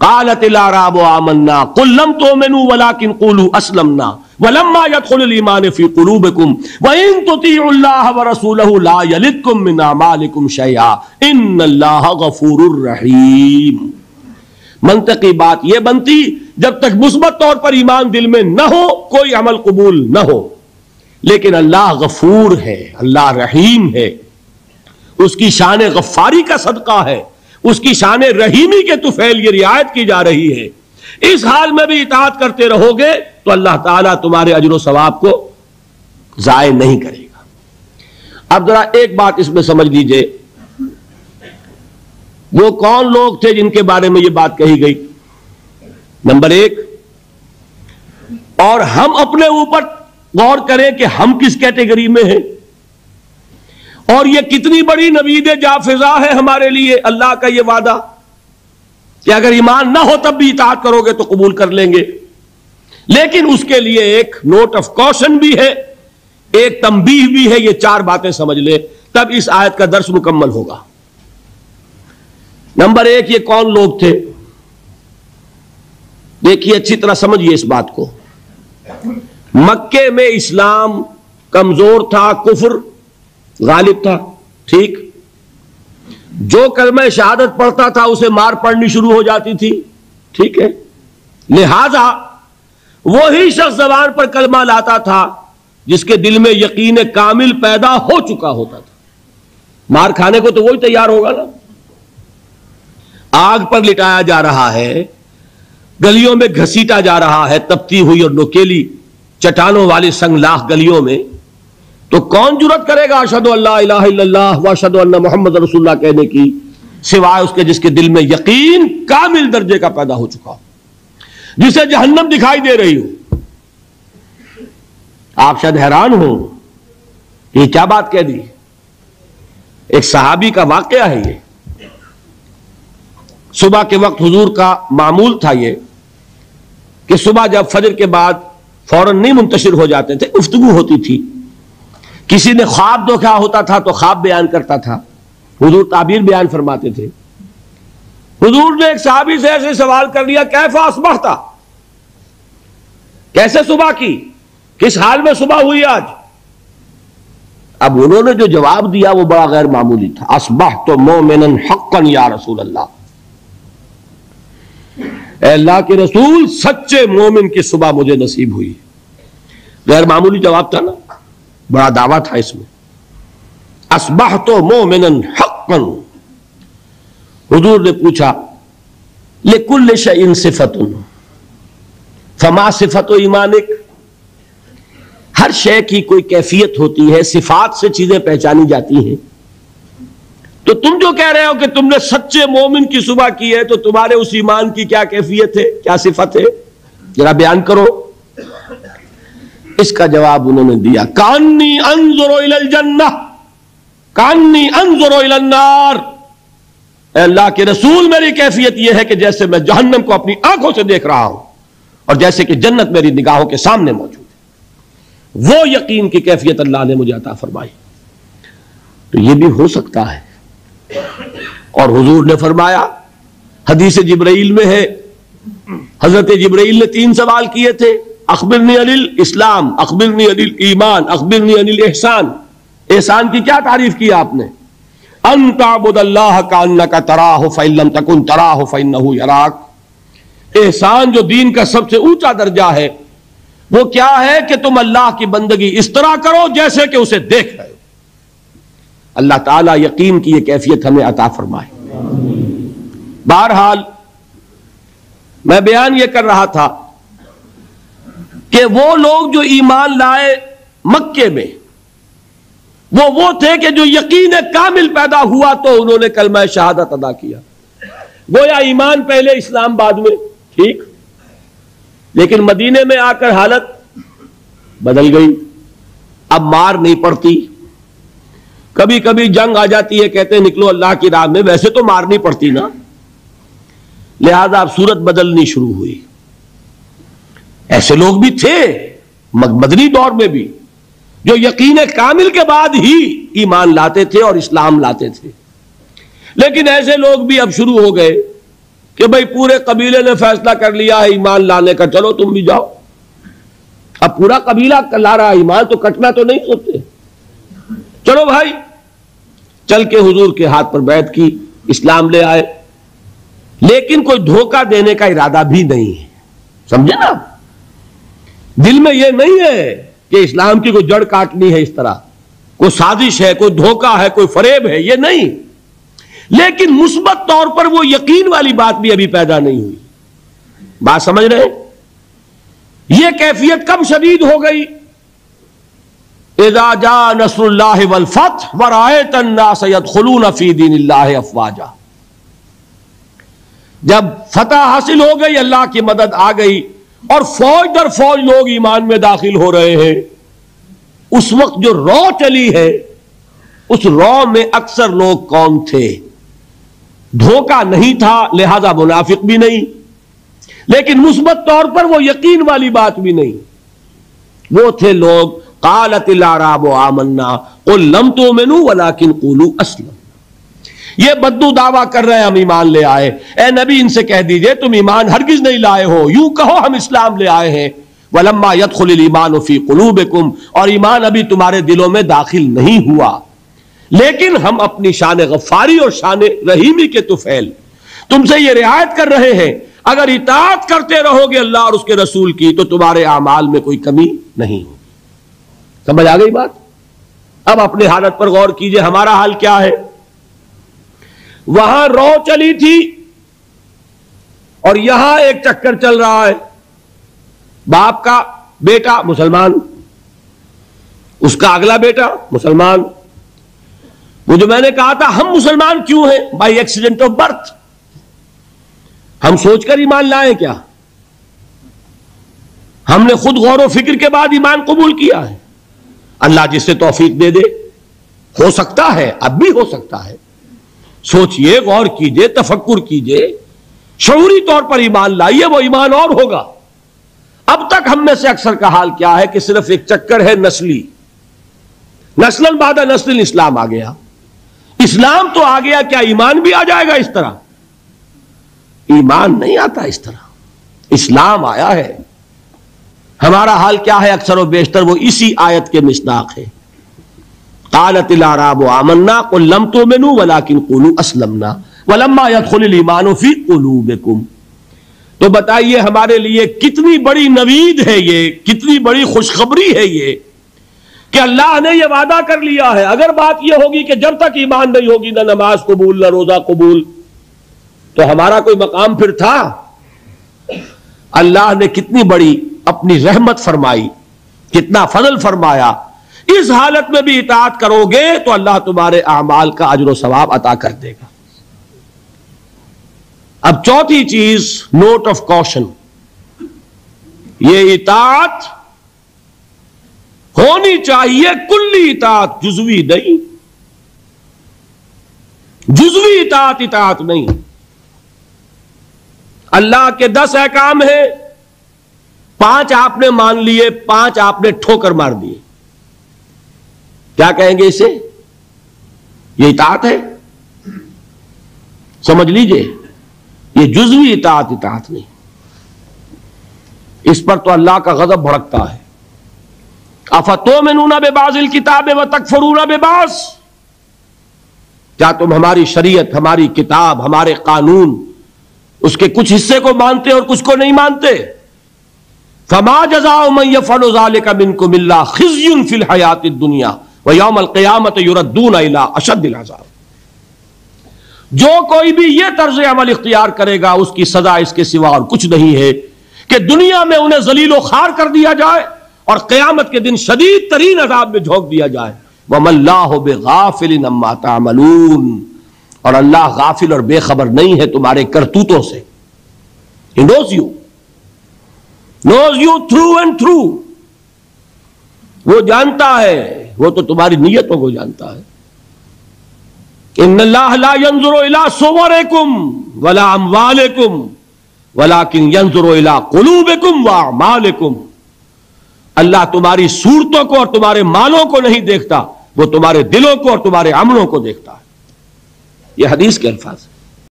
قالت الاعراب آمنا قل لم تؤمنوا ولكن قولوا اسلمنا ولما يدخل الايمان في قلوبكم وان تطيعوا الله ورسوله لا يلدكم من اعمالكم شيئا ان الله غفور رحیم۔ منطقی بات یہ بنتی جب تک مثبت طور پر ایمان دل میں نہ ہو کوئی عمل قبول نہ ہو، لیکن اللہ غفور ہے، اللہ رحیم ہے، اس کی شان غفاری کا صدقہ ہے، اس کی شان رحیمی کے طفیل یہ رعایت کی جا رہی ہے۔ اس حال میں بھی اطاعت کرتے رہو گے تو اللہ تعالیٰ تمہارے اجر و ثواب کو ضائع نہیں کرے گا۔ اب ذرا ایک بات اس میں سمجھ لیجئے، وہ کون لوگ تھے جن کے بارے میں یہ بات کہی گئی؟ نمبر ایک، اور ہم اپنے اوپر غور کریں کہ ہم کس کیٹیگری میں ہیں، اور یہ کتنی بڑی نوید جافزہ ہے ہمارے لیے اللہ کا یہ وعدہ کہ اگر ایمان نہ ہو تب بھی اطاعت کرو گے تو قبول کر لیں گے، لیکن اس کے لیے ایک نوٹ آف کوشن بھی ہے، ایک تنبیہ بھی ہے۔ یہ چار باتیں سمجھ لیں تب اس آیت کا درس مکمل ہوگا۔ نمبر ایک، یہ کون لوگ تھے؟ دیکھیے اچھی طرح سمجھیے اس بات کو۔ مکے میں اسلام کمزور تھا، کفر غالب تھا، ٹھیک؟ جو کلمہ شہادت پڑھتا تھا اسے مار پڑنی شروع ہو جاتی تھی، ٹھیک ہے؟ لہذا وہی شخص زبان پر کلمہ لاتا تھا جس کے دل میں یقین کامل پیدا ہو چکا ہوتا تھا۔ مار کھانے کو تو وہی تیار ہوگا نا۔ آگ پر لٹایا جا رہا ہے، گلیوں میں گھسیٹا جا رہا ہے، تپتی ہوئی اور نوکیلی چٹانوں والی سنگلاخ گلیوں میں، تو کون جرات کرے گا اشہد ان لا الہ الا اللہ واشہد ان محمد رسول اللہ کہنے کی، سوائے اس کے جس کے دل میں یقین کامل درجے کا پیدا ہو چکا ہو، جسے جہنم دکھائی دے رہی ہو۔ آپ شاید حیران ہو یہ کیا بات کہہ دی؟ ایک صحابی کا واقعہ ہے یہ۔ صبح کے وقت حضور کا معمول تھا یہ کہ صبح جب فجر کے بعد فوراً نہیں منتشر ہو جاتے تھے، گفتگو ہوتی تھی۔ کسی نے خواب دیکھا ہوتا تھا تو خواب بیان کرتا تھا، حضور تعبیر بیان فرماتے تھے۔ حضور نے ایک صحابی سے ایسے سوال کر لیا، کیف اصبحت، کیسے صبح کی، کس حال میں صبح ہوئی آج؟ اب انہوں نے جو جواب دیا وہ بڑا غیر معمولی تھا، اصبحت مومنا حقا یا رسول اللہ، اے اللہ کے رسول سچے مومن کی صبح مجھے نصیب ہوئی۔ غیر معمولی جواب تھا نا، بڑا دعویٰ تھا اس میں۔ اصبحت مومنا حقا، حضور نے پوچھا لکل شیء صفۃ فما صفۃ ایمانک، ہر شے کی کوئی کیفیت ہوتی ہے، صفات سے چیزیں پہچانی جاتی ہیں، تو تم جو کہہ رہے ہو کہ تم نے سچے مومن کی صبح کی ہے تو تمہارے اس ایمان کی کیا کیفیت ہے، کیا صفت ہے، ذرا بیان کرو۔ اس کا جواب انہوں نے دیا، کانی انظر الی الجنہ کانی انظر الی النار، اے اللہ کے رسول میری کیفیت یہ ہے کہ جیسے میں جہنم کو اپنی آنکھوں سے دیکھ رہا ہوں اور جیسے کہ جنت میری نگاہوں کے سامنے موجود ہے، وہ یقین کی کیفیت اللہ نے مجھے عطا فرمائی۔ تو یہ بھی ہو سکتا ہے۔ اور حضور نے فرمایا، حدیث جبرائیل میں ہے، حضرت جبرائیل نے 3 سوال کیے تھے، اخبرنی عن الاسلام، اخبرنی عن الایمان، اخبرنی عن الاحسان۔ احسان کی کیا تعریف کی آپ نے؟ ان تعبد اللہ کانک تراہ فإن لم تکن تراہ فإنہ یراک۔ احسان جو دین کا سب سے اونچا درجہ ہے وہ کیا ہے کہ تم اللہ کی بندگی اس طرح کرو جیسے کہ اسے دیکھ رہے ہو۔ اللہ تعالیٰ یقین کی یہ کیفیت ہمیں عطا فرمائے۔ بہرحال میں بیان یہ کر رہا تھا کہ وہ لوگ جو ایمان لائے مکے میں، وہ تھے کہ جو یقین کامل پیدا ہوا تو انہوں نے کلمہ شہادت ادا کیا، گویا ایمان پہلے اسلام بعد میں، ٹھیک؟ لیکن مدینے میں آ کر حالت بدل گئی، اب مار نہیں پڑتی، کبھی کبھی جنگ آ جاتی ہے، کہتے ہیں نکلو اللہ کی راہ میں، ویسے تو مار نہیں پڑتی نا، لہذا اب صورت بدلنی شروع ہوئی۔ ایسے لوگ بھی تھے مدنی دور میں بھی جو یقین کامل کے بعد ہی ایمان لاتے تھے اور اسلام لاتے تھے، لیکن ایسے لوگ بھی اب شروع ہو گئے کہ بھئی پورے قبیلے نے فیصلہ کر لیا ہے ایمان لانے کا، چلو تم بھی جاؤ. اب پورا قبیلہ لا رہا ایمان، تو کٹنا تو نہیں سوچتے. چلو بھائی، چل کے حضور کے ہاتھ پر بیعت کی، اسلام لے آئے. لیکن کوئی دھوکہ دینے کا ارادہ بھی نہیں ہے، سمجھے نا؟ دل میں یہ نہیں ہے کہ اسلام کی کوئی جڑ کاٹنی ہے، اس طرح کوئی سازش ہے، کوئی دھوکہ ہے، کوئی فریب ہے، یہ نہیں. لیکن مثبت طور پر وہ یقین والی بات بھی ابھی پیدا نہیں ہوئی. بات سمجھ رہے ہیں؟ یہ کیفیت کب شدید ہو گئی؟ اذا جاء نصر اللہ والفتح ورأیت الناس يدخلون فی دین اللہ افواجا. جب فتح حاصل ہو گئی، اللہ کی مدد آ گئی اور فوج در فوج لوگ ایمان میں داخل ہو رہے ہیں، اس وقت جو رو چلی ہے، اس رو میں اکثر لوگ کون تھے؟ دھوکہ نہیں تھا، لہذا منافق بھی نہیں، لیکن مثبت طور پر وہ یقین والی بات بھی نہیں. وہ تھے لوگ قالت الاعراب آمنا قل لم تؤمنوا ولکن قولوا اسلمنا. یہ بدو دعویٰ کر رہے ہیں ہم ایمان لے آئے. اے نبی ان سے کہہ دیجئے تم ایمان ہرگز نہیں لائے ہو، یوں کہو ہم اسلام لے آئے ہیں. ولما يدخل الايمان في قلوبكم، اور ایمان ابھی تمہارے دلوں میں داخل نہیں ہوا. لیکن ہم اپنی شان غفاری اور شان رحیمی کے طفیل تم سے یہ رعایت کر رہے ہیں، اگر اطاعت کرتے رہو گے اللہ اور اس کے رسول کی تو تمہارے اعمال میں کوئی کمی نہیں ہوگی. سمجھ آ گئی بات؟ اب اپنے حالت پر غور کیجئے، ہمارا حال کیا ہے؟ وہاں رو چلی تھی اور یہاں ایک چکر چل رہا ہے. باپ کا بیٹا مسلمان، اس کا اگلا بیٹا مسلمان. وہ جو میں نے کہا تھا ہم مسلمان کیوں ہیں؟ By accident of birth. ہم سوچ کر ایمان لائیں کیا؟ ہم نے خود غور و فکر کے بعد ایمان قبول کیا ہے. اللہ جس سے توفیق دے دے. ہو سکتا ہے، اب بھی ہو سکتا ہے. سوچئے، غور کیجئے، تفکر کیجئے، شعوری طور پر ایمان لائیے، وہ ایمان اور ہوگا. اب تک ہم میں سے اکثر کا حال کیا ہے کہ صرف ایک چکر ہے نسلی. نسلاً بعد نسل اسلام آ گیا. اسلام تو آ گیا، کیا ایمان بھی آ جائے گا اس طرح؟ ایمان نہیں آتا اس طرح، اسلام آیا ہے. ہمارا حال کیا ہے؟ اکثر و بیشتر وہ اسی آیت کے مصداق ہے. قالت الاعراب آمنا قل لم تؤمنوا ولکن قولوا اسلمنا ولما يدخل الايمان في قلوبكم. تو بتائیے ہمارے لیے کتنی بڑی نوید ہے یہ، کتنی بڑی خوشخبری ہے یہ کہ اللہ نے یہ وعدہ کر لیا ہے. اگر بات یہ ہوگی کہ جب تک ایمان نہیں ہوگی نہ نماز قبول نہ روزہ قبول، تو ہمارا کوئی مقام پھر تھا؟ اللہ نے کتنی بڑی اپنی رحمت فرمائی، کتنا فضل فرمایا. اس حالت میں بھی اطاعت کرو گے تو اللہ تمہارے اعمال کا اجر و ثواب عطا کر دے گا. اب چوتھی چیز، نوٹ آف کوشن، یہ اطاعت ہونی چاہیے کلی اطاعت، جزوی نہیں. جزوی اطاعت اطاعت نہیں. اللہ کے 10 احکام ہیں، 5 آپ نے مان لیے، 5 آپ نے ٹھوکر مار دیے. کیا کہیں گے اسے؟ یہ اطاعت ہے؟ سمجھ لیجئے، یہ جزوی اطاعت اطاعت نہیں. اس پر تو اللہ کا غضب بھڑکتا ہے. افتؤمنون ببعض الکتاب وتکفرون ببعض. کیا تم ہماری شریعت، ہماری کتاب، ہمارے قانون، اس کے کچھ حصے کو مانتے اور کچھ کو نہیں مانتے؟ فما جزاء من يفعل ذلك منكم الا خزي في الحياة الدنيا ويوم القيامة يردون الى اشد العذاب. جو کوئی بھی یہ طرز عمل اختیار کرے گا اس کی سزا اس کے سوا اور کچھ نہیں ہے کہ دنیا میں انہیں ذلیل و خوار کر دیا جائے اور قیامت کے دن شدید ترین عذاب میں جھونک دیا جائے. وَمَا اللَّهُ بِغَافِلٍ عَمَّا تَعْمَلُونَ. اور اللہ غافل اور بے خبر نہیں ہے تمہارے کرتوتوں سے. He knows you. Knows you through and through. وہ جانتا ہے، وہ تو تمہاری نیتوں کو جانتا ہے. ان اللہ لا ينظر الى صورکم ولا اموالکم ولکن ينظر الى قلوبکم واعمالکم. اللہ تمہاری صورتوں کو اور تمہارے مالوں کو نہیں دیکھتا، وہ تمہارے دلوں کو اور تمہارے عملوں کو دیکھتا ہے. یہ حدیث کے الفاظ ہیں.